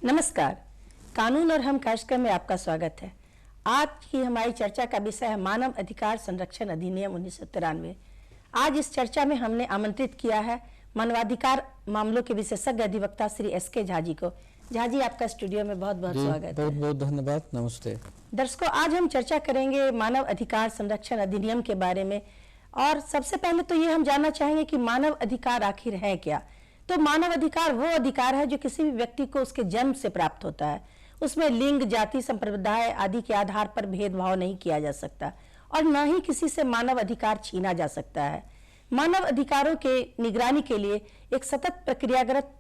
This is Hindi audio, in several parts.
नमस्कार। कानून और हम कार्यक्रम में आपका स्वागत है। आज की हमारी चर्चा का विषय है मानव अधिकार संरक्षण अधिनियम 1993। आज इस चर्चा में हमने आमंत्रित किया है मानवाधिकार मामलों के विशेषज्ञ अधिवक्ता श्री एस.के. झा जी को। झा जी, आपका स्टूडियो में बहुत बहुत स्वागत है। बहुत बहुत धन्यवाद। नमस्ते दर्शकों, आज हम चर्चा करेंगे मानव अधिकार संरक्षण अधिनियम के बारे में। और सबसे पहले तो ये हम जानना चाहेंगे कि मानव अधिकार आखिर है क्या। तो मानव अधिकार वो अधिकार है जो किसी भी व्यक्ति को उसके जन्म से प्राप्त होता है। उसमें लिंग, जाति, संप्रदाय आदि के आधार पर भेदभाव नहीं किया जा सकता और न ही किसी से मानव अधिकार छीना जा सकता है। मानव अधिकारों के निगरानी के लिए एक सतत प्रक्रियागत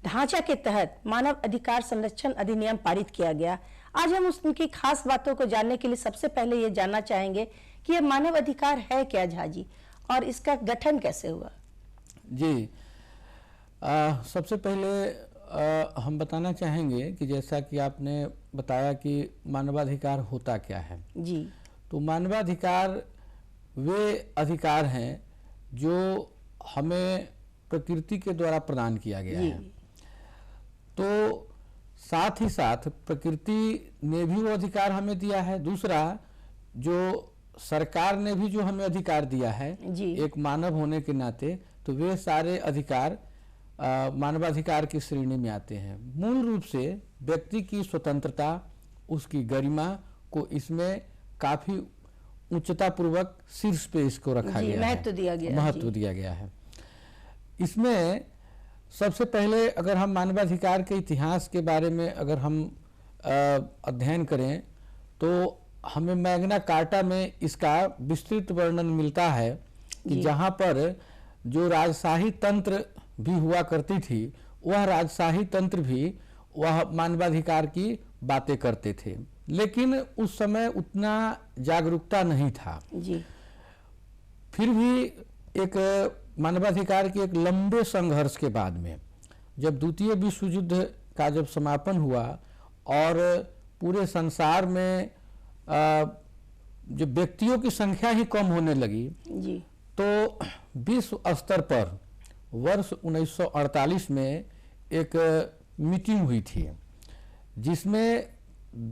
ढांचा के तहत मानव अधिकार संरक्षण अधिनियम पारित किया गया। आज हम उनकी खास बातों को जानने के लिए सबसे पहले ये जानना चाहेंगे कि यह मानव अधिकार है क्या झा जी, और इसका गठन कैसे हुआ। जी, सबसे पहले हम बताना चाहेंगे कि जैसा कि आपने बताया कि मानवाधिकार होता क्या है जी। तो मानवाधिकार वे अधिकार हैं जो हमें प्रकृति के द्वारा प्रदान किया गया है। तो साथ ही साथ प्रकृति ने भी वो अधिकार हमें दिया है। दूसरा, जो सरकार ने भी जो हमें अधिकार दिया है एक मानव होने के नाते, तो वे सारे अधिकार मानवाधिकार की श्रेणी में आते हैं। मूल रूप से व्यक्ति की स्वतंत्रता, उसकी गरिमा को इसमें काफी उच्चता पूर्वक शीर्ष पे इसको रखा गया है, महत्व दिया गया है। इसमें सबसे पहले अगर हम मानवाधिकार के इतिहास के बारे में अगर हम अध्ययन करें तो हमें मैग्ना कार्टा में इसका विस्तृत वर्णन मिलता है कि जहाँ पर जो राजशाही तंत्र भी हुआ करती थी, वह राजशाही तंत्र भी वह मानवाधिकार की बातें करते थे, लेकिन उस समय उतना जागरूकता नहीं था जी। फिर भी एक मानवाधिकार के एक लंबे संघर्ष के बाद में जब द्वितीय विश्व युद्ध का जब समापन हुआ और पूरे संसार में जो व्यक्तियों की संख्या ही कम होने लगी जी, तो विश्व स्तर पर वर्ष 1948 में एक मीटिंग हुई थी जिसमें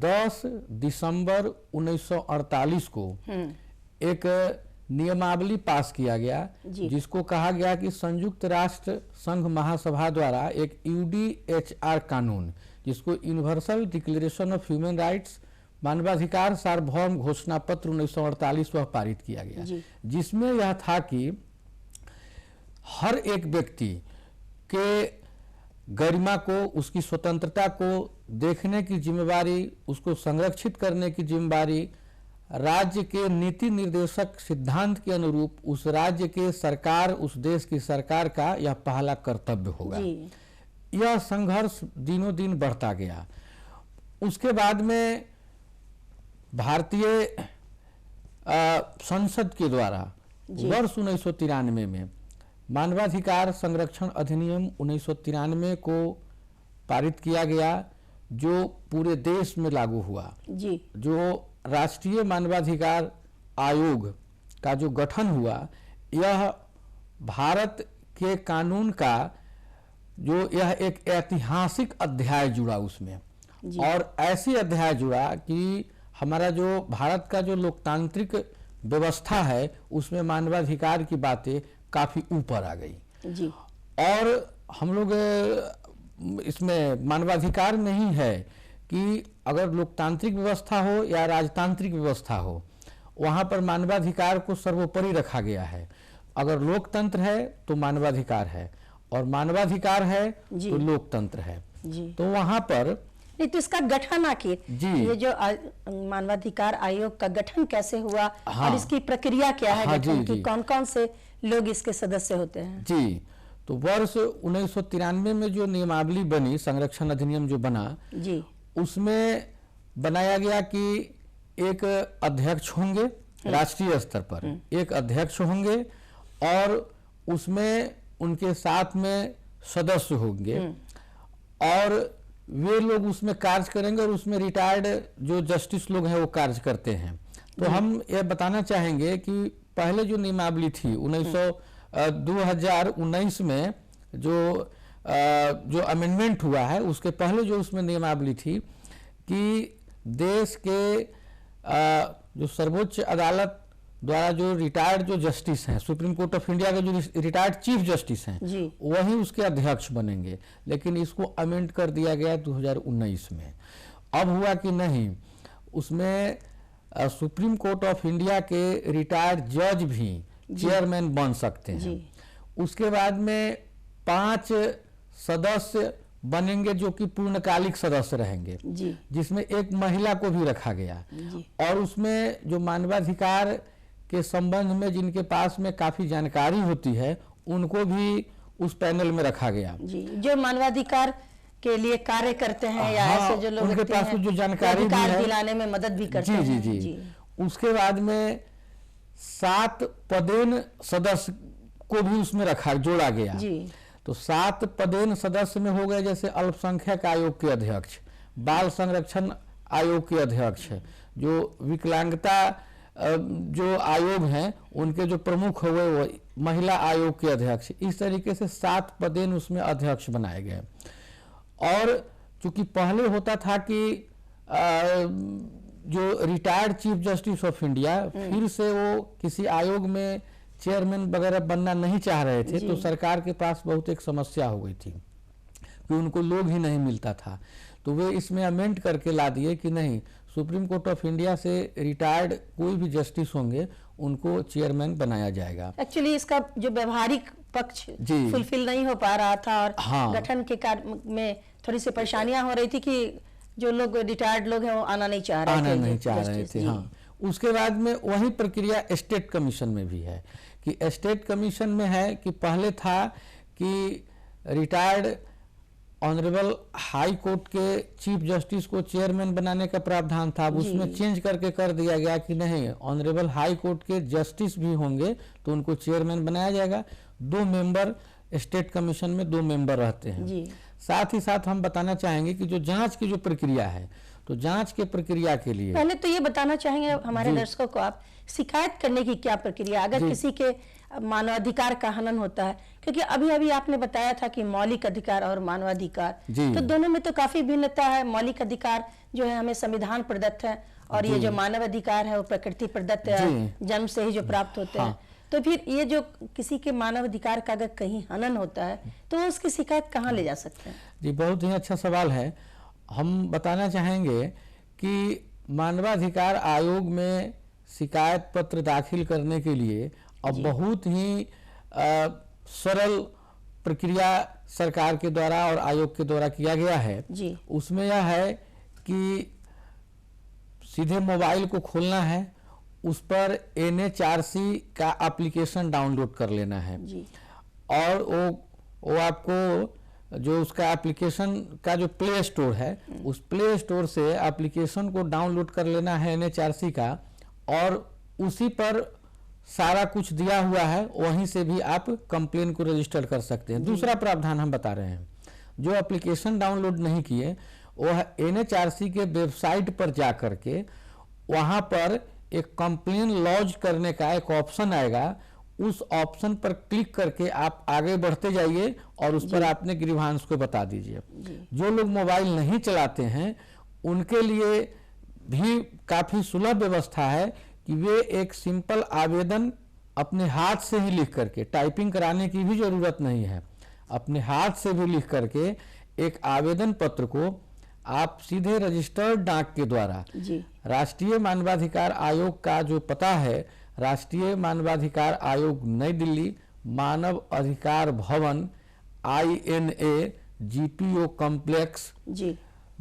10 दिसंबर 1948 को एक नियमावली पास किया गया जिसको कहा गया कि संयुक्त राष्ट्र संघ महासभा द्वारा एक यूडीएचआर कानून, जिसको universal declaration of human rights मानवाधिकार सार्वभौम घोषणा पत्र 1948 वह पारित किया गया, जिसमें यह था कि हर एक व्यक्ति के गरिमा को, उसकी स्वतंत्रता को देखने की जिम्मेवारी, उसको संरक्षित करने की जिम्मेवारी राज्य के नीति निर्देशक सिद्धांत के अनुरूप उस राज्य के सरकार, उस देश की सरकार का यह पहला कर्तव्य होगा। यह संघर्ष दिनों दिन बढ़ता गया। उसके बाद में भारतीय संसद के द्वारा वर्ष 1993 में मानवाधिकार संरक्षण अधिनियम 1993 को पारित किया गया, जो पूरे देश में लागू हुआ जी। जो राष्ट्रीय मानवाधिकार आयोग का जो गठन हुआ, यह भारत के कानून का जो यह एक ऐतिहासिक अध्याय जुड़ा उसमें, और ऐसी अध्याय जुड़ा कि हमारा जो भारत का जो लोकतांत्रिक व्यवस्था है उसमें मानवाधिकार की बातें काफी ऊपर आ गई जी। और हम लोग इसमें मानवाधिकार में ही है कि अगर लोकतांत्रिक व्यवस्था हो या राजतांत्रिक व्यवस्था हो, वहां पर मानवाधिकार को सर्वोपरि रखा गया है। अगर लोकतंत्र है तो मानवाधिकार है, और मानवाधिकार है तो लोकतंत्र है जी। तो वहां पर तो इसका गठन आखिर ये जो मानवाधिकार आयोग का गठन कैसे हुआ और इसकी प्रक्रिया क्या है गठन की, कौन कौन से लोग इसके सदस्य होते हैं जी। तो वर्ष 1993 में जो नियमावली बनी, संरक्षण अधिनियम जो बना जी, उसमें बनाया गया कि एक अध्यक्ष होंगे राष्ट्रीय स्तर पर, एक अध्यक्ष होंगे और उसमें उनके साथ में सदस्य होंगे और वे लोग उसमें कार्य करेंगे, और उसमें रिटायर्ड जो जस्टिस लोग हैं वो कार्य करते हैं। तो हम ये बताना चाहेंगे कि पहले जो नियमावली थी 2019 में जो जो अमेंडमेंट हुआ है उसके पहले जो उसमें नियमावली थी कि देश के जो सर्वोच्च अदालत द्वारा जो रिटायर्ड जो जस्टिस हैं, सुप्रीम कोर्ट ऑफ इंडिया के जो रिटायर्ड चीफ जस्टिस हैं वही उसके अध्यक्ष बनेंगे, लेकिन इसको अमेंड कर दिया गया 2019 में। अब हुआ कि नहीं, उसमें सुप्रीम कोर्ट ऑफ इंडिया के रिटायर्ड जज भी चेयरमैन बन सकते हैं। उसके बाद में 5 सदस्य बनेंगे जो कि पूर्णकालिक सदस्य रहेंगे, जिसमें एक महिला को भी रखा गया, और उसमें जो मानवाधिकार के संबंध में जिनके पास में काफी जानकारी होती है उनको भी उस पैनल में रखा गया, जो मानवाधिकार के लिए कार्य करते हैं या ऐसे जो लोग उनके पास जो जानकारी भी है, दिलाने में मदद भी करते हैं। जी। उसके बाद में 7 पदेन सदस्य को भी उसमें जोड़ा गया। तो 7 पदेन सदस्य में हो गए जैसे अल्पसंख्यक आयोग के अध्यक्ष, बाल संरक्षण आयोग के अध्यक्ष, जो विकलांगता जो आयोग हैं उनके जो प्रमुख हुए वो महिला आयोग के अध्यक्ष। इस तरीके से 7 पदेन उसमें अध्यक्ष बनाए गए। और चूंकि पहले होता था कि जो retired chief justice of India फिर से वो किसी आयोग में चेयरमैन वगैरह बनना नहीं चाह रहे थे, तो सरकार के पास बहुत एक समस्या हो गई थी कि उनको लोग ही नहीं मिलता था। तो वे इसमें अमेंड करके ला दिए कि नहीं, सुप्रीम कोर्ट ऑफ इंडिया से रिटायर्ड कोई भी जस्टिस होंगे उनको चेयरमैन बनाया जाएगा। एक्चुअली इसका जो व्यवहारिक पक्ष फुलफिल नहीं हो पा रहा था, और गठन के कार्य में थोड़ी सी परेशानियां हो रही थी कि जो लोग रिटायर्ड लोग हैं वो आना नहीं चाह रहे थे। हाँ, उसके बाद में वही प्रक्रिया स्टेट कमीशन में भी है कि स्टेट कमीशन में है कि पहले था कि रिटायर्ड ऑनरेबल हाई कोर्ट के चीफ जस्टिस को चेयरमैन बनाने का प्रावधान था, अब उसमें चेंज करके कर दिया गया कि नहीं, ऑनरेबल हाई कोर्ट के जस्टिस भी होंगे तो उनको चेयरमैन बनाया जाएगा। 2 मेंबर स्टेट कमीशन में 2 मेंबर रहते हैं। साथ ही साथ हम बताना चाहेंगे कि जो जांच की जो प्रक्रिया है, तो जांच के प्रक्रिया के लिए पहले तो ये बताना चाहेंगे हमारे दर्शकों को, आप शिकायत करने की क्या प्रक्रिया अगर किसी के मानवाधिकार का हनन होता है, क्योंकि अभी अभी आपने बताया था कि मौलिक अधिकार और मानवाधिकार, तो दोनों में तो काफी भिन्नता है। मौलिक अधिकार जो है हमें संविधान प्रदत्त है, और ये जो मानव अधिकार है वो प्रकृति प्रदत्त है, जन्म से ही जो प्राप्त होते हैं। तो फिर ये जो किसी के मानव अधिकार का अगर कहीं हनन होता है तो उसकी शिकायत कहाँ ले जा सकते हैं? जी, बहुत ही अच्छा सवाल है। हम बताना चाहेंगे कि मानवाधिकार आयोग में शिकायत पत्र दाखिल करने के लिए अब बहुत ही सरल प्रक्रिया सरकार के द्वारा और आयोग के द्वारा किया गया है। उसमें यह है कि सीधे मोबाइल को खोलना है, उस पर NHRC का एप्लीकेशन डाउनलोड कर लेना है, और वो आपको जो उसका एप्लीकेशन का जो प्ले स्टोर है उस प्ले स्टोर से एप्लीकेशन को डाउनलोड कर लेना है NHRC का, और उसी पर सारा कुछ दिया हुआ है, वहीं से भी आप कंप्लेन को रजिस्टर कर सकते हैं। दूसरा प्रावधान हम बता रहे हैं, जो एप्लीकेशन डाउनलोड नहीं किए वह NHRC के वेबसाइट पर जा करके वहां पर एक कंप्लेन लॉन्च करने का एक ऑप्शन आएगा, उस ऑप्शन पर क्लिक करके आप आगे बढ़ते जाइए और उस पर अपने ग्रीवांस को बता दीजिए। जो लोग मोबाइल नहीं चलाते हैं उनके लिए भी काफी सुलभ व्यवस्था है कि वे एक सिंपल आवेदन अपने हाथ से ही लिख करके, टाइपिंग कराने की भी जरूरत नहीं है, अपने हाथ से भी लिख करके एक आवेदन पत्र को आप सीधे रजिस्टर्ड डाक के द्वारा राष्ट्रीय मानवाधिकार आयोग का जो पता है, राष्ट्रीय मानवाधिकार आयोग नई दिल्ली, मानव अधिकार भवन INA GPO कॉम्प्लेक्स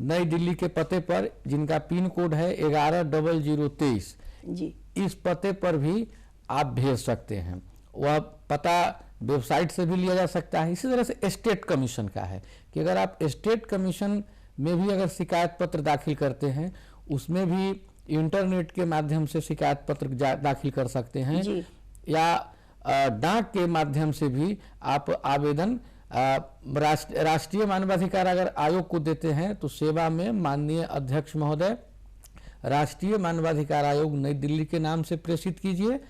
नई दिल्ली के पते पर, जिनका पिन कोड है 110023, इस पते पर भी आप भेज सकते हैं। वह पता वेबसाइट से भी लिया जा सकता है। इसी तरह से स्टेट कमीशन का है कि अगर आप स्टेट कमीशन में भी अगर शिकायत पत्र दाखिल करते हैं, उसमें भी इंटरनेट के माध्यम से शिकायत पत्र दाखिल कर सकते हैं, या डाक के माध्यम से भी आप आवेदन राष्ट्रीय मानवाधिकार अगर आयोग को देते हैं तो सेवा में माननीय अध्यक्ष महोदय राष्ट्रीय मानवाधिकार आयोग नई दिल्ली के नाम से प्रेषित कीजिए।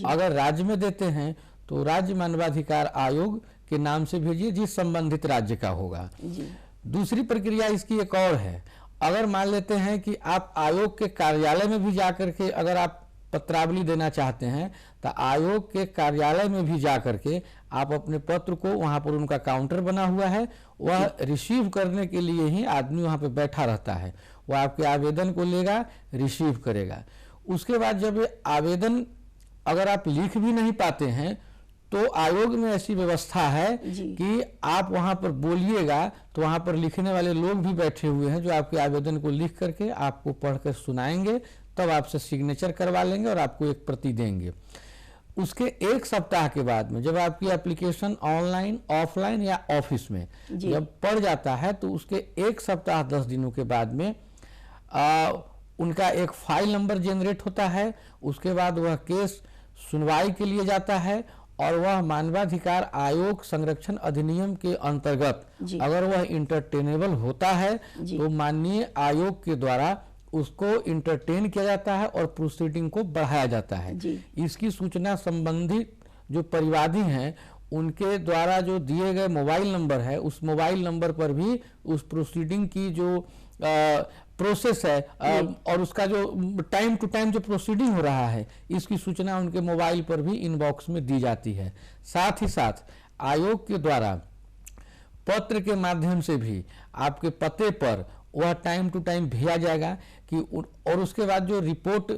अगर राज्य में देते हैं तो राज्य मानवाधिकार आयोग के नाम से भेजिए जिस संबंधित राज्य का होगा। जी। दूसरी प्रक्रिया इसकी एक और है, अगर मान लेते हैं कि आप आयोग के कार्यालय में भी जाकर के अगर आप पत्रावली देना चाहते हैं तो आयोग के कार्यालय में भी जाकर के आप अपने पत्र को, वहां पर उनका काउंटर बना हुआ है, वह रिसीव करने के लिए ही आदमी वहां पे बैठा रहता है। वह आपके आवेदन को लेगा, रिसीव करेगा। उसके बाद जब ये आवेदन अगर आप लिख भी नहीं पाते हैं तो आयोग में ऐसी व्यवस्था है कि आप वहां पर बोलिएगा तो वहां पर लिखने वाले लोग भी बैठे हुए हैं जो आपके आवेदन को लिख करके आपको पढ़कर सुनाएंगे, तब आपसे सिग्नेचर करवा लेंगे और आपको एक प्रति देंगे। उसके एक सप्ताह के बाद में जब आपकी एप्लीकेशन ऑनलाइन, ऑफलाइन या ऑफिस में जब पड़ जाता है तो उसके एक सप्ताह 10 दिनों के बाद में उनका एक फाइल नंबर जनरेट होता है। उसके बाद वह केस सुनवाई के लिए जाता है और वह मानवाधिकार आयोग संरक्षण अधिनियम के अंतर्गत अगर वह इंटरटेनेबल होता है तो माननीय आयोग के द्वारा उसको इंटरटेन किया जाता है और प्रोसीडिंग को बढ़ाया जाता है। इसकी सूचना संबंधित जो परिवादी हैं उनके द्वारा जो दिए गए मोबाइल नंबर है, उस मोबाइल नंबर पर भी उस प्रोसीडिंग की जो प्रोसेस है और उसका जो टाइम टू टाइम जो प्रोसीडिंग हो रहा है, इसकी सूचना उनके मोबाइल पर भी इनबॉक्स में दी जाती है। साथ ही साथ आयोग के द्वारा पत्र के माध्यम से भी आपके पते पर वह टाइम टू टाइम भेजा जाएगा कि और उसके बाद जो रिपोर्ट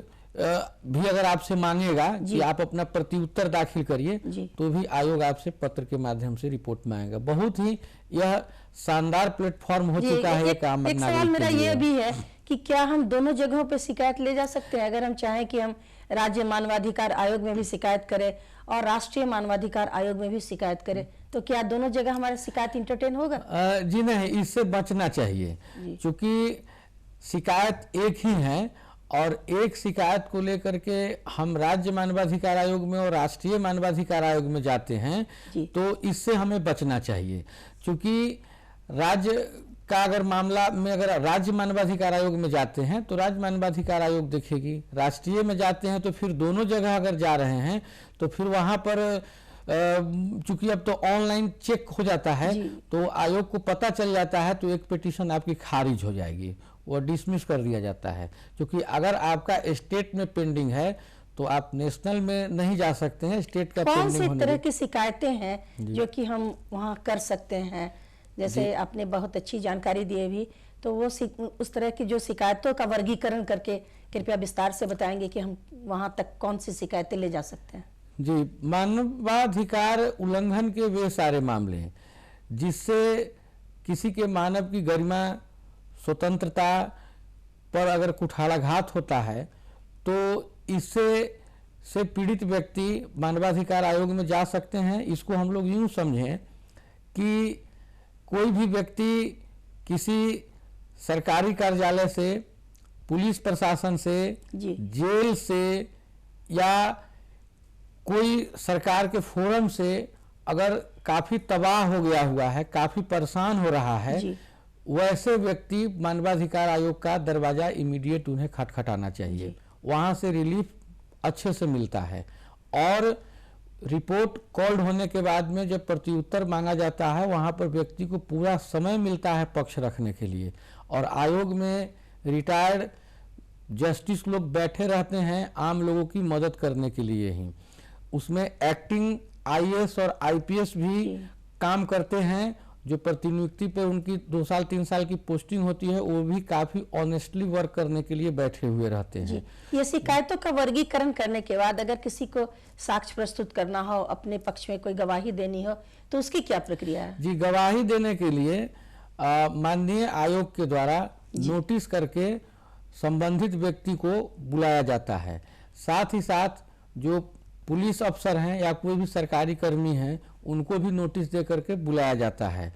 भी अगर आपसे मांगेगा कि आप अपना प्रत्युत्तर दाखिल करिए तो भी आयोग आपसे पत्र के माध्यम से रिपोर्ट मांगेगा। बहुत ही यह शानदार प्लेटफॉर्म हो चुका है। एक सवाल मेरा ये भी है कि क्या हम दोनों जगहों पे शिकायत ले जा सकते हैं? अगर हम चाहें कि हम राज्य मानवाधिकार आयोग में भी शिकायत करें और राष्ट्रीय मानवाधिकार आयोग में भी शिकायत करें तो क्या दोनों जगह हमारा शिकायत इंटरटेन होगा? जी नहीं, इससे बचना चाहिए क्योंकि शिकायत एक ही है और एक शिकायत को लेकर के हम राज्य मानवाधिकार आयोग में और राष्ट्रीय मानवाधिकार आयोग में जाते हैं तो इससे हमें बचना चाहिए। क्योंकि राज्य का अगर मामला में अगर राज्य मानवाधिकार आयोग में जाते हैं तो राज्य मानवाधिकार आयोग देखेगी, राष्ट्रीय में जाते हैं तो फिर दोनों जगह अगर जा रहे हैं तो फिर वहां पर चूंकि अब तो ऑनलाइन चेक हो जाता है तो आयोग को पता चल जाता है तो एक पिटीशन आपकी खारिज हो जाएगी, वो डिसमिस कर दिया जाता है। क्योंकि अगर आपका स्टेट में पेंडिंग है तो आप नेशनल में नहीं जा सकते हैं, स्टेट का कौन सी तरह की शिकायतें हैं जो कि हम वहाँ कर सकते हैं? जैसे आपने बहुत अच्छी जानकारी दी है भी, तो वो उस तरह की जो शिकायतों का वर्गीकरण करके कृपया विस्तार से बताएंगे कि हम वहाँ तक कौन सी शिकायतें ले जा सकते हैं? जी, मानवाधिकार उल्लंघन के वे सारे मामले हैं जिससे किसी के मानव की गरिमा, स्वतंत्रता पर अगर कुठाराघात होता है तो इससे पीड़ित व्यक्ति मानवाधिकार आयोग में जा सकते हैं। इसको हम लोग यूं समझें कि कोई भी व्यक्ति किसी सरकारी कार्यालय से, पुलिस प्रशासन से, जेल से या कोई सरकार के फोरम से अगर काफी तबाह हो गया हुआ है, काफी परेशान हो रहा है, वैसे व्यक्ति मानवाधिकार आयोग का दरवाजा इमीडिएट उन्हें खटखटाना चाहिए। वहां से रिलीफ अच्छे से मिलता है और रिपोर्ट कॉल्ड होने के बाद में जब प्रत्युत्तर मांगा जाता है वहां पर व्यक्ति को पूरा समय मिलता है पक्ष रखने के लिए। और आयोग में रिटायर्ड जस्टिस लोग बैठे रहते हैं आम लोगों की मदद करने के लिए ही। उसमें एक्टिंग आईएएस और आईपीएस भी काम करते हैं जो प्रतिनियुक्ति पे उनकी 2 साल 3 साल की पोस्टिंग होती है, वो भी काफी ऑनेस्टली वर्क करने के लिए बैठे हुए रहते हैं। ये शिकायतों का वर्गीकरण करने के बाद अगर किसी को साक्ष्य प्रस्तुत करना हो, अपने पक्ष में कोई गवाही देनी हो तो उसकी क्या प्रक्रिया है? जी, गवाही देने के लिए माननीय आयोग के द्वारा नोटिस करके संबंधित व्यक्ति को बुलाया जाता है। साथ ही साथ जो पुलिस अफसर हैं या कोई भी सरकारी कर्मी हैं उनको भी नोटिस दे करके बुलाया जाता है।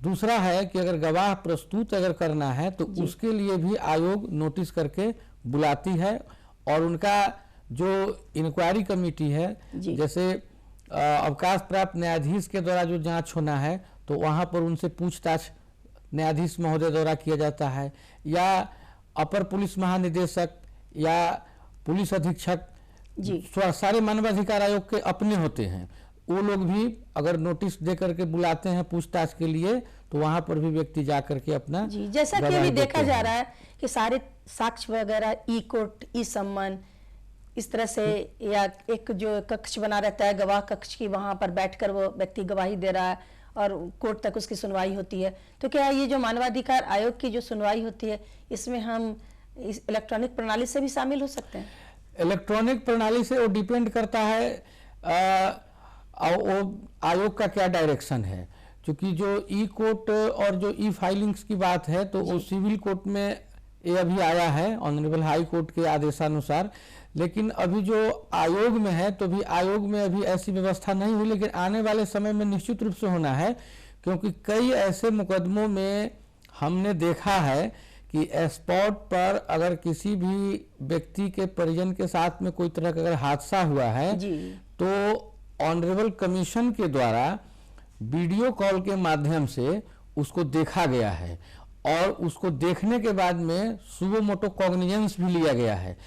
दूसरा है कि अगर गवाह प्रस्तुत अगर करना है तो उसके लिए भी आयोग नोटिस करके बुलाती है और उनका जो इंक्वायरी कमेटी है, जैसे अवकाश प्राप्त न्यायाधीश के द्वारा जो जांच होना है तो वहां पर उनसे पूछताछ न्यायाधीश महोदय द्वारा किया जाता है, या अपर पुलिस महानिदेशक या पुलिस अधीक्षक सारे मानवाधिकार आयोग के अपने होते हैं, वो लोग भी अगर नोटिस दे करके बुलाते हैं पूछताछ के लिए, तो वहां पर भी व्यक्ति जा करके अपना जी, जैसा कि गवाही अभी देते देखा जा हैं। रहा है कि सारे साक्ष्य वगैरह ई कोर्ट, ई सम्मन, इस तरह से, या एक जो कक्ष बना रहता है गवाह कक्ष की, वहां पर बैठकर वो व्यक्ति गवाही दे रहा है और कोर्ट तक उसकी सुनवाई होती है। तो क्या ये जो मानवाधिकार आयोग की जो सुनवाई होती है, इसमें हम इस इलेक्ट्रॉनिक प्रणाली से भी शामिल हो सकते हैं? इलेक्ट्रॉनिक प्रणाली से वो डिपेंड करता है वो आयोग का क्या डायरेक्शन है, क्योंकि जो ई कोर्ट और जो ई फाइलिंग्स की बात है तो वो सिविल कोर्ट में ये अभी आया है ऑनरेबल हाई कोर्ट के आदेशानुसार, लेकिन अभी जो आयोग में है तो भी आयोग में अभी ऐसी व्यवस्था नहीं हुई, लेकिन आने वाले समय में निश्चित रूप से होना है, क्योंकि कई ऐसे मुकदमों में हमने देखा है कि स्पॉट पर अगर किसी भी व्यक्ति के परिजन के साथ में कोई तरह का अगर हादसा हुआ है जी। तो ऑनरेबल कमीशन के द्वारा वीडियो कॉल के माध्यम से उसको देखा गया है और उसको देखने के बाद में सुबो मोटो कॉग्निजेंस भी लिया गया है।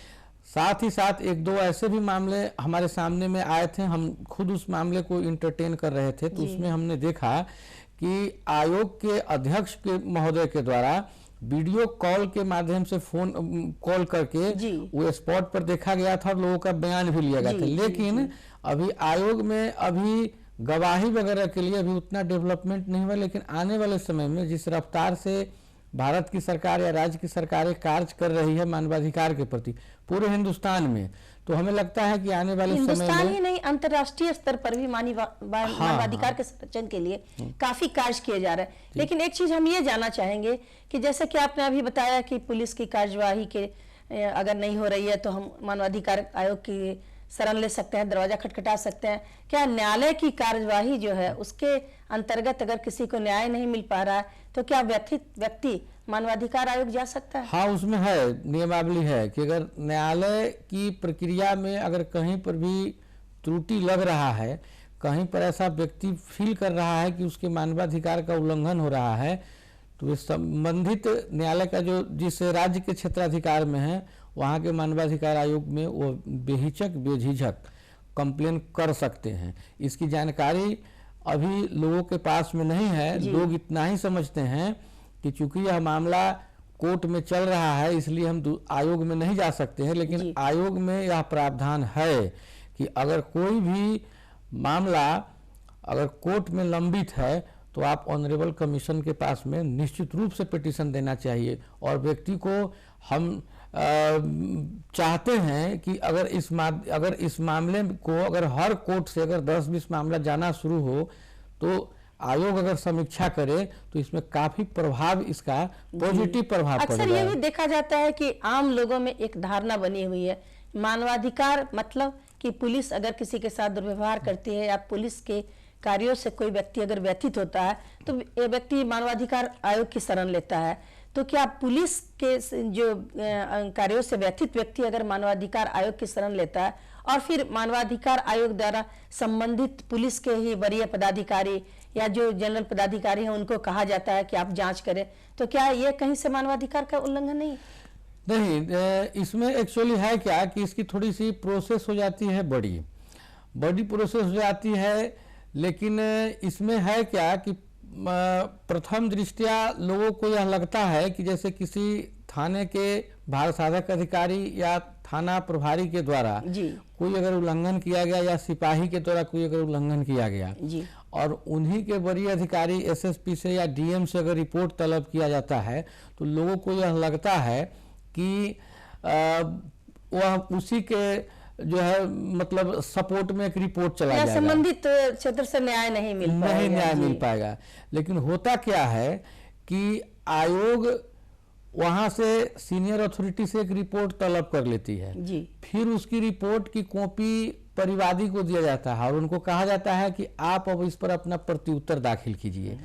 साथ ही साथ एक दो ऐसे भी मामले हमारे सामने में आए थे, हम खुद उस मामले को इंटरटेन कर रहे थे, तो उसमें हमने देखा कि आयोग के अध्यक्ष के महोदय के द्वारा वीडियो कॉल के माध्यम से फोन कॉल करके वो स्पॉट पर देखा गया था और लोगों का बयान भी लिया गया था, लेकिन अभी आयोग में अभी गवाही वगैरह के लिए अभी उतना डेवलपमेंट नहीं हुआ, लेकिन आने वाले समय में जिस रफ्तार से भारत की सरकार या राज्य की सरकारें कार्य कर रही है मानवाधिकार के प्रति पूरे हिंदुस्तान में, तो हमें लगता है कि आने वाले समय में हिंदुस्तान ही नहीं, अंतर्राष्ट्रीय स्तर पर भी मानवाधिकार के संरक्षण के लिए काफी कार्य किए जा रहे हैं। लेकिन एक चीज हम ये जानना चाहेंगे कि जैसे कि आपने अभी बताया कि पुलिस की कार्यवाही के अगर नहीं हो रही है तो हम मानवाधिकार आयोग की शरण ले सकते हैं, दरवाजा खटखटा सकते हैं। क्या न्यायालय की कार्यवाही जो है उसके अंतर्गत अगर किसी को न्याय नहीं मिल पा रहा है तो क्या व्यथित व्यक्ति मानवाधिकार आयोग जा सकता है? हाँ, उसमें है, नियमावली है कि अगर न्यायालय की प्रक्रिया में अगर कहीं पर भी त्रुटि लग रहा है, कहीं पर ऐसा व्यक्ति फील कर रहा है कि उसके मानवाधिकार का उल्लंघन हो रहा है, तो संबंधित न्यायालय का जो जिस राज्य के क्षेत्राधिकार में है वहाँ के मानवाधिकार आयोग में वो बेहिचक बेझिझक कंप्लेन कर सकते हैं। इसकी जानकारी अभी लोगों के पास में नहीं है, लोग इतना ही समझते हैं कि चूंकि यह मामला कोर्ट में चल रहा है इसलिए हम आयोग में नहीं जा सकते हैं, लेकिन आयोग में यह प्रावधान है कि अगर कोई भी मामला अगर कोर्ट में लंबित है तो आप ऑनरेबल कमीशन के पास में निश्चित रूप से पिटीशन देना चाहिए। और व्यक्ति को हम चाहते हैं कि अगर इस मामले को अगर हर कोर्ट से अगर 10-20 मामला जाना शुरू हो तो आयोग अगर समीक्षा करे तो इसमें काफी प्रभाव, इसका पॉजिटिव प्रभाव पड़ेगा। अक्सर ये भी देखा जाता है कि आम लोगों में एक धारणा बनी हुई है मानवाधिकार मतलब कि पुलिस अगर किसी के साथ दुर्व्यवहार करती है या पुलिस के कार्यों से कोई व्यक्ति अगर व्यथित होता है तो ये व्यक्ति मानवाधिकार आयोग की शरण लेता है। तो क्या पुलिस के जो कार्यों से व्यथित व्यक्ति अगर मानवाधिकार आयोग की शरण लेता है और फिर मानवाधिकार आयोग द्वारा संबंधित पुलिस के ही वरीय पदाधिकारी या जो जनरल पदाधिकारी हैं उनको कहा जाता है कि आप जांच करें, तो क्या ये कहीं से मानवाधिकार का उल्लंघन नहीं? नहीं, इसमें एक्चुअली है क्या कि इसकी थोड़ी सी प्रोसेस हो जाती है, बड़ी प्रोसेस हो जाती है, लेकिन इसमें है क्या कि प्रथम दृष्टया लोगों को यह लगता है कि जैसे किसी थाने के भार साधक अधिकारी या थाना प्रभारी के द्वारा कोई अगर उल्लंघन किया गया या सिपाही के द्वारा कोई अगर उल्लंघन किया गया और उन्हीं के वरीय अधिकारी एसएसपी से या डीएम से अगर रिपोर्ट तलब किया जाता है तो लोगों को यह लगता है कि वह उसी के जो है मतलब सपोर्ट में एक रिपोर्ट चला जाएगा, संबंधित क्षेत्र से न्याय नहीं मिल पाएगा। लेकिन होता क्या है कि आयोग वहां से सीनियर अथॉरिटी से एक रिपोर्ट तलब कर लेती है, फिर उसकी रिपोर्ट की कॉपी परिवादी को दिया जाता है और उनको कहा जाता है कि आप अब इस पर अपना प्रत्युत्तर दाखिल कीजिए।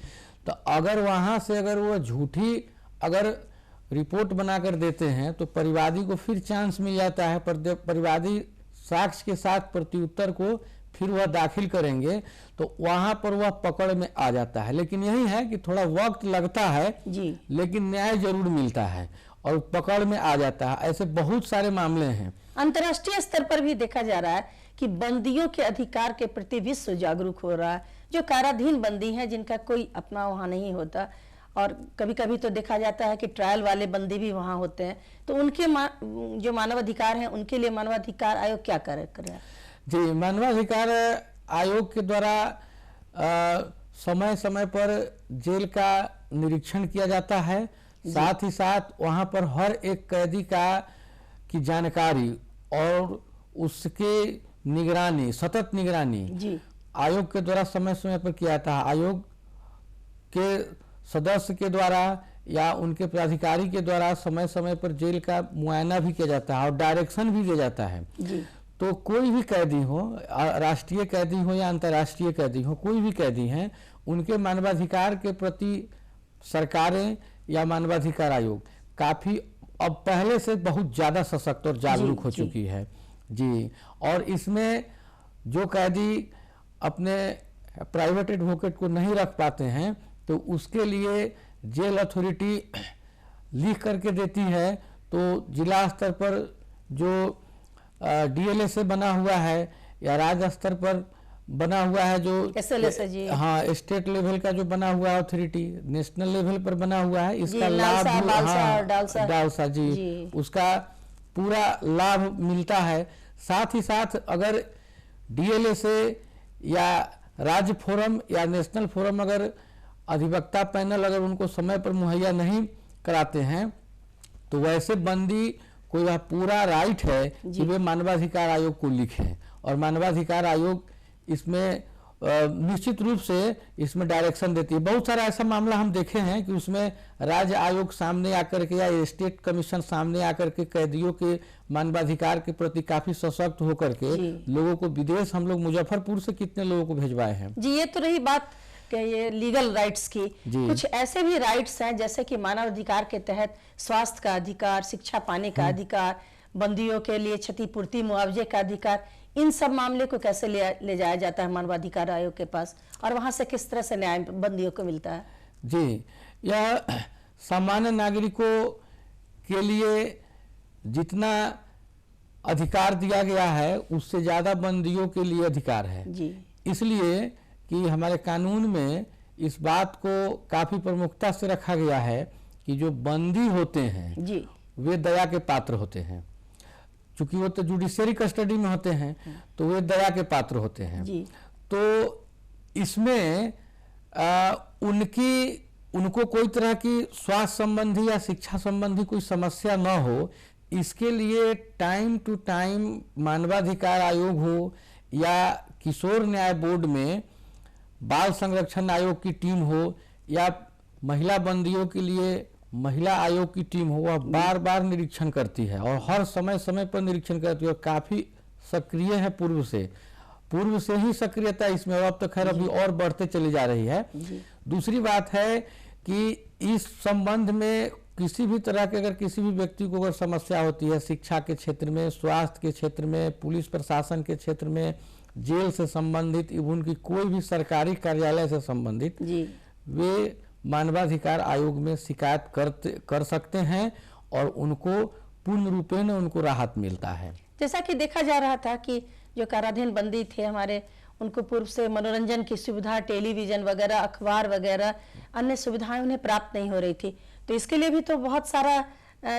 तो अगर वहां से अगर वो झूठी अगर रिपोर्ट बनाकर देते हैं तो परिवादी को फिर चांस मिल जाता है, परिवादी साक्ष्य के साथ प्रत्युत्तर को फिर वह दाखिल करेंगे तो वहां पर वह पकड़ में आ जाता है। लेकिन यही है कि थोड़ा वक्त लगता है लेकिन न्याय जरूर मिलता है। और पकड़ में आ जाता है। ऐसे बहुत सारे मामले हैं। अंतर्राष्ट्रीय स्तर पर भी देखा जा रहा है कि बंदियों के अधिकार के प्रति विश्व जागरूक हो रहा है। जो काराधीन बंदी हैं जिनका कोई अपना वहाँ नहीं होता, और कभी कभी तो देखा जाता है कि ट्रायल वाले बंदी भी वहाँ होते हैं, तो उनके जो मानवाधिकार हैं उनके लिए मानवाधिकार आयोग क्या कर रहा है? जी, मानवाधिकार आयोग के द्वारा समय समय पर जेल का निरीक्षण किया जाता है। साथ ही साथ वहाँ पर हर एक कैदी की जानकारी और उसके निगरानी, सतत निगरानी आयोग के द्वारा समय समय पर किया जाता है। आयोग के सदस्य के द्वारा या उनके पदाधिकारी के द्वारा समय समय पर जेल का मुआयना भी किया जाता है और डायरेक्शन भी दिया जाता है। तो कोई भी कैदी हो, राष्ट्रीय कैदी हो या अंतर्राष्ट्रीय कैदी हो, कोई भी कैदी हैं, उनके मानवाधिकार के प्रति सरकारें या मानवाधिकार आयोग काफी अब पहले से बहुत ज्यादा सशक्त और जागरूक हो चुकी है। जी, और इसमें जो कैदी अपने प्राइवेट एडवोकेट को नहीं रख पाते हैं तो उसके लिए जेल अथॉरिटी लिख करके देती है। तो जिला स्तर पर जो डीएलए से बना हुआ है या राज्य स्तर पर बना हुआ है, जो SLS है जी, हाँ, स्टेट लेवल का जो बना हुआ है अथॉरिटी, नेशनल लेवल पर बना हुआ है, इसका लाभ डालसा जी, उसका पूरा लाभ मिलता है। साथ ही साथ अगर डीएलए से या राज्य फोरम या नेशनल फोरम अगर अधिवक्ता पैनल अगर उनको समय पर मुहैया नहीं कराते हैं तो वैसे बंदी को यह पूरा राइट है कि वे मानवाधिकार आयोग को लिखें, और मानवाधिकार आयोग इसमें निश्चित रूप से इसमें डायरेक्शन देती है। बहुत सारा ऐसा मामला हम देखे हैं कि उसमें राज्य आयोग सामने आकर के या स्टेट कमीशन सामने आकर के कैदियों के मानवाधिकार के प्रति काफी सशक्त होकर के लोगों को विदेश, हम लोग मुजफ्फरपुर से कितने लोगों को भिजवाए हैं। जी, ये तो रही बात कि ये लीगल राइट्स की। कुछ ऐसे भी राइट्स हैं जैसे कि मानव अधिकार के तहत स्वास्थ्य का अधिकार, शिक्षा पाने का अधिकार, बंदियों के लिए क्षतिपूर्ति मुआवजे का अधिकार, इन सब मामले को कैसे ले जाया जाता है मानवाधिकार आयोग के पास, और वहां से किस तरह से न्याय बंदियों को मिलता है? जी, यह सामान्य नागरिकों के लिए जितना अधिकार दिया गया है उससे ज्यादा बंदियों के लिए अधिकार है जी। इसलिए कि हमारे कानून में इस बात को काफी प्रमुखता से रखा गया है कि जो बंदी होते हैं जी, वे दया के पात्र होते हैं। चूंकि वो तो जुडिशियरी कस्टडी में होते हैं तो वे दया के पात्र होते हैं जी। तो इसमें उनको कोई तरह की स्वास्थ्य संबंधी या शिक्षा संबंधी कोई समस्या न हो, इसके लिए टाइम टू टाइम मानवाधिकार आयोग हो या किशोर न्याय बोर्ड में बाल संरक्षण आयोग की टीम हो या महिला बंदियों के लिए महिला आयोग की टीम हो, वह बार बार निरीक्षण करती है और हर समय समय पर निरीक्षण करती है और काफी सक्रिय है। पूर्व से ही सक्रियता इसमें, अब तो खैर अभी और बढ़ते चली जा रही है। दूसरी बात है कि इस संबंध में किसी भी तरह के अगर किसी भी व्यक्ति को अगर समस्या होती है शिक्षा के क्षेत्र में, स्वास्थ्य के क्षेत्र में, पुलिस प्रशासन के क्षेत्र में, जेल से संबंधित, इवन की कोई भी सरकारी कार्यालय से संबंधित, वे मानवाधिकार आयोग में शिकायत कर सकते हैं और उनको पूर्ण रूपेण उनको राहत मिलता है। जैसा कि देखा जा रहा था कि जो काराधीन बंदी थे हमारे, उनको पूर्व से मनोरंजन की सुविधा, टेलीविजन वगैरह, अखबार वगैरह अन्य सुविधाएं उन्हें प्राप्त नहीं हो रही थी। तो इसके लिए भी तो बहुत सारा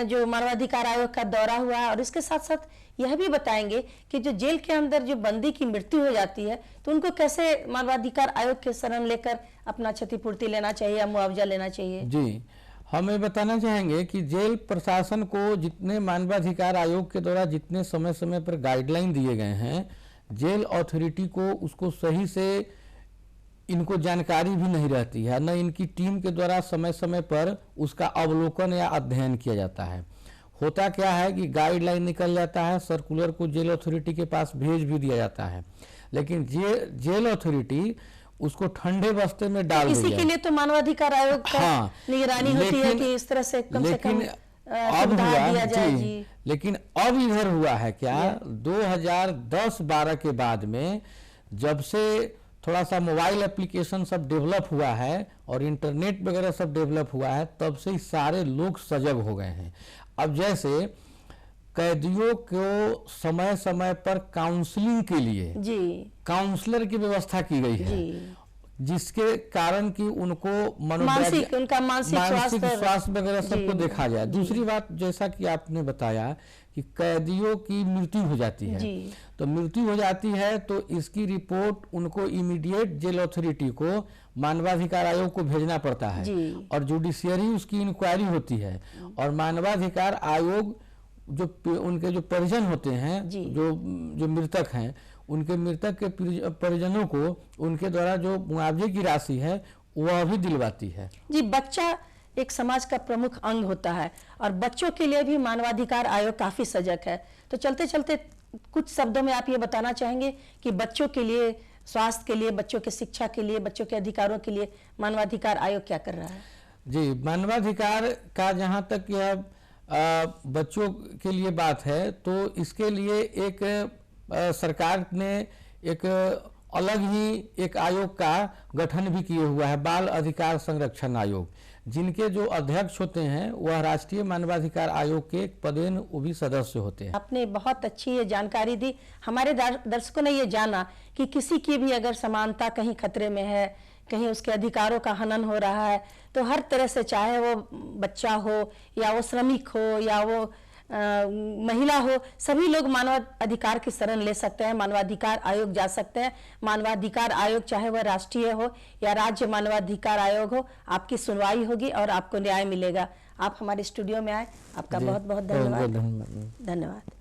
जो मानवाधिकार आयोग का दौरा हुआ है, और इसके साथ साथ यह भी बताएंगे कि जो जेल के अंदर जो बंदी की मृत्यु हो जाती है तो उनको कैसे मानवाधिकार आयोग के शरण लेकर अपना क्षतिपूर्ति लेना चाहिए या मुआवजा लेना चाहिए। जी, हम ये बताना चाहेंगे कि जेल प्रशासन को जितने मानवाधिकार आयोग के द्वारा जितने समय समय पर गाइडलाइन दिए गए हैं, जेल अथॉरिटी को उसको सही से इनको जानकारी भी नहीं रहती है, न इनकी टीम के द्वारा समय समय पर उसका अवलोकन या अध्ययन किया जाता है। होता क्या है कि गाइडलाइन निकल जाता है, सर्कुलर को जेल अथॉरिटी के पास भेज भी दिया जाता है, लेकिन जेल अथॉरिटी उसको ठंडे बस्ते में डाल इसी के लिए तो मानवाधिकार आयोग का निगरानी होती है कि इस तरह से कम से कम दिया जाए जी। लेकिन अब इधर हुआ है क्या, 2010-12 के बाद में जब से थोड़ा सा मोबाइल एप्लीकेशन सब डेवलप हुआ है और इंटरनेट वगैरह सब डेवलप हुआ है, तब से ही सारे लोग सजग हो गए हैं। अब जैसे कैदियों को समय समय पर काउंसलिंग के लिए जी काउंसलर की व्यवस्था की गई है, जिसके कारण कि उनको उनका मानसिक स्वास्थ्य वगैरह सबको देखा जाए। दूसरी बात, जैसा कि आपने बताया कि कैदियों की मृत्यु हो जाती है, तो मृत्यु हो जाती है तो इसकी रिपोर्ट उनको इमीडिएट जेल अथॉरिटी को, मानवाधिकार आयोग को भेजना पड़ता है और जुडिशियरी उसकी इंक्वायरी होती है और मानवाधिकार आयोग जो उनके जो परिजन होते हैं, जो मृतक हैं, उनके मृतक के परिजनों को उनके द्वारा जो मुआवजे की राशि है वह भी दिलवाती है। जी, बच्चा एक समाज का प्रमुख अंग होता है और बच्चों के लिए भी मानवाधिकार आयोग काफी सजग है। तो चलते चलते कुछ शब्दों में आप ये बताना चाहेंगे कि बच्चों के लिए, स्वास्थ्य के लिए, बच्चों की शिक्षा के लिए, बच्चों के अधिकारों के लिए मानवाधिकार आयोग क्या कर रहा है? जी, मानवाधिकार का जहाँ तक यह बच्चों के लिए बात है, तो इसके लिए एक सरकार ने एक अलग ही एक आयोग का गठन भी किए हुआ है, बाल अधिकार संरक्षण आयोग, जिनके जो अध्यक्ष होते हैं वह राष्ट्रीय मानवाधिकार आयोग के पदेन वो भी सदस्य होते हैं। आपने बहुत अच्छी ये जानकारी दी। हमारे दर्शकों ने ये जाना कि किसी की भी अगर समानता कहीं खतरे में है, कहीं उसके अधिकारों का हनन हो रहा है, तो हर तरह से, चाहे वो बच्चा हो या वो श्रमिक हो या वो महिला हो, सभी लोग मानव अधिकार की शरण ले सकते हैं, मानवाधिकार आयोग जा सकते हैं। मानवाधिकार आयोग चाहे वह राष्ट्रीय हो या राज्य मानवाधिकार आयोग हो, आपकी सुनवाई होगी और आपको न्याय मिलेगा। आप हमारे स्टूडियो में आए, आपका बहुत बहुत धन्यवाद। धन्यवाद।